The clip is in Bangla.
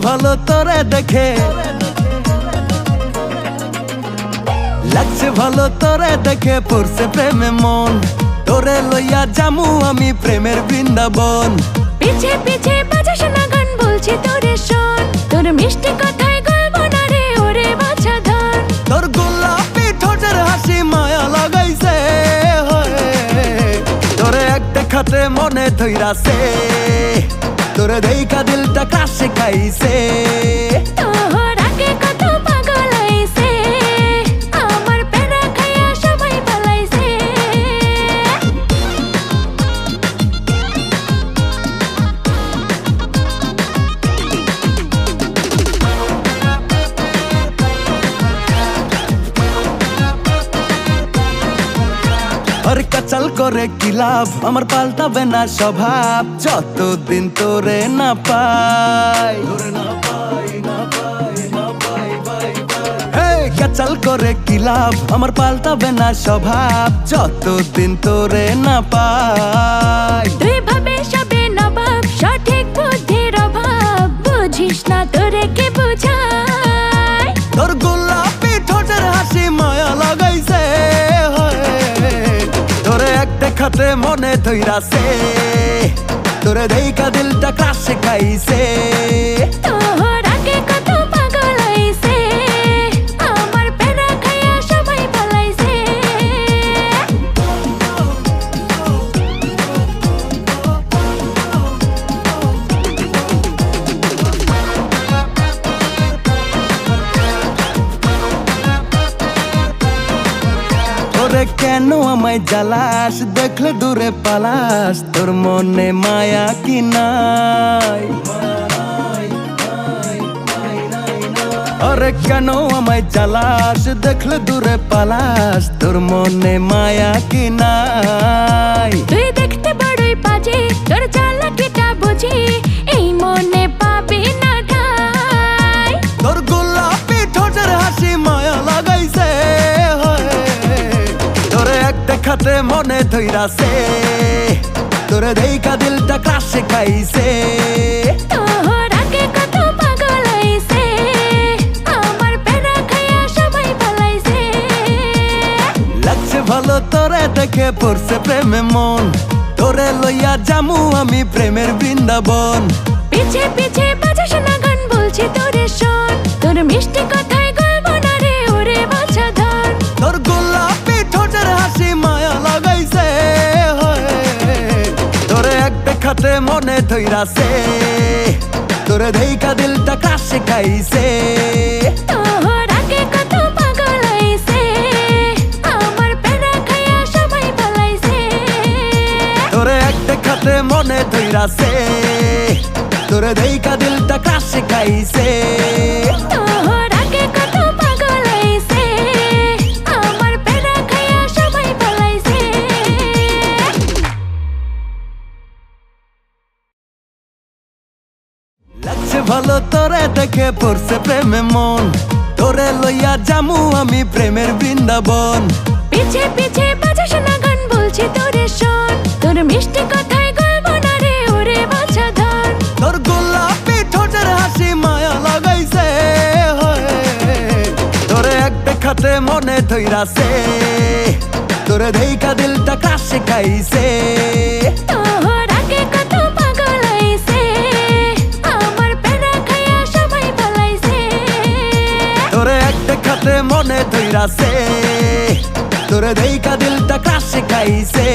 ভালো তোরে দেখে, লাগছে ভালো তোরে দেখে, পড়ছে প্রেমে মন। তোরে লইয়া জামু আমি প্রেমের বৃন্দাবন। পিছে পিছে বাজাস না গান, বলছি তোরে শোন। তোর মিষ্টি কথায় গল্প না রে ওরে বাছা ধন। তোর গোলাপি ঠোঁটের হাসি মায়া লাগাইছে, তোরে এক দেখাতে মনে ধইরাছে, তোরে দেইখা দিলটা কাছে খাইছে। তোর আগে কত পাগল হইছে, আমার প্যারা খাইয়া সবাই পালাইছে। আর কাচাল করে কি লাভ, আমার পাল্টাবে না স্বভাব, যতদিন তোরে না পাই। কাচাল করে কি লাভ, আমার পাল্টাবে না স্বভাব, যতদিন তোরে না পাই। তুই ভাবে সবে নবাব, সঠিক বুদ্ধির অভাব, বুঝিস না তোরে কে বুঝায়। তোর গোলাপি ঠোঁটের হাসি মায়া লাগাইছে, তোরে এক দেখাতে মনে ধইরাছে, তোরে দেইখা দিলটা কাছে খাইছে। তোর আগে কত পাগল হইছে, আমার প্যারা খাইয়া সবাই পালাইছে। তোরে কেন আমায় জ্বালাস, দেখলে দূরে পালাস, তোর মনে মায়া কি নাই? আরে কেন আমায় জ্বালাস, দেখলে দূরে পালাস, তোর মনে মায়া কি নাই? তুই দেখতে বড়ই বাজে, তোর চালাকিটা বুঝি, এই মনে পাবি না ঠাই। তোর গোলাপি ঠোঁটের হাসি মায়া লাগাইছে, তোরে এক দেখাতে মনে ধইরাছে, তোরে দেইখা দিলটা কাছে খাইছে। তোর আগে কত পাগল হইছে, আমার প্যারা খাইয়া সবাই পালাইছে। লাগছে ভালো তোরে দেখে, পড়ছে প্রেমে মন। তোরে লইয়া জামু আমি প্রেমের বৃন্দাবন। পিছে পিছে বাজাস না গান, বলছি তোরে শোন। তোর মিষ্টি কথায় গল্প না রে ওরে বাছা ধন। তোর গোলাপি ঠোঁটের হাসি মায়া লাগাইছে, তোরে এক দেখাতে মনে ধইরাছে, তোরে দেইখা দিলটা কাছে খাইছে। তোর আগে কত পাগল হইছে, আমার প্যারা খাইয়া সবাই পালাইছে। তোরে এক দেখাতে মনে ধইরাছে, তোরে দেইখা দিলটা কাছে খাইছে। তোর আগে কত পাগল হইছে, আমার প্যারা খাইয়া সবাই পালাইছে। লাগছে ভালো তোরে দেখে, পড়ছে প্রেমে মন। তোরে লইয়া জামু আমি প্রেমের বৃন্দাবন। পিছে পিছে বাজাস না গান, বলছি তোরে শোন। তোর মিষ্টি কথায় গল্প না রে ওরে বাছা ধন। তোর গোলাপি ঠোঁটের হাসি মায়া লাগাইছে, তোরে এক দেখাতে মনে ধইরাছে, তোরে দেইখা দিলটা কাছে খাইছে। তোর আগে কত পাগল হইছে, আমার প্যারা খাইয়া সবাই পালাইছে। তোরে এক দেখাতে মনে ধইরাছে, তোরে দেইখা দিলটা কাছে খাইছে।